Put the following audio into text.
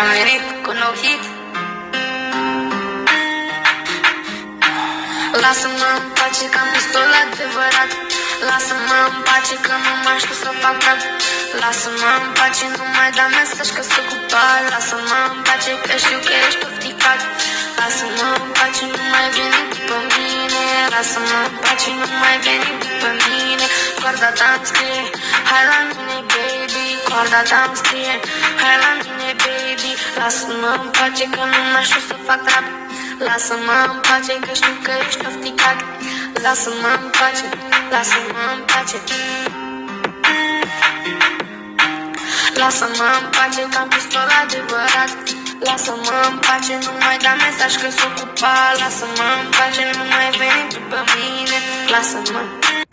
Am venit cu nou hit. Lasă-mă în pace că am pistol adevărat. Lasă-mă în pace că nu mai știu să fac rap. Lasă-mă în pace, nu mai da mesaj că sunt ocupat. Lasă-mă în pace că știu că ești ofticat. Lasă-mă în pace, nu mai veni după mine. Lasă-mă în pace, nu mai veni după mine. Coarda ta-mi scrie, hai la mine baby. Coarda ta-mi scrie, hai la mine baby. Lasă-mă în pace că nu mai știu să fac rap. Lasă-mă în pace că știu că ești ofticat. Lasă-mă în pace, lasă-mă în pace. Lasă-mă în pace că am pistol adevărat. Lasă-mă în pace, nu mai da mesaj că sunt ocupat. Lasă-mă în pace, nu mai veni după mine. Lasă-mă.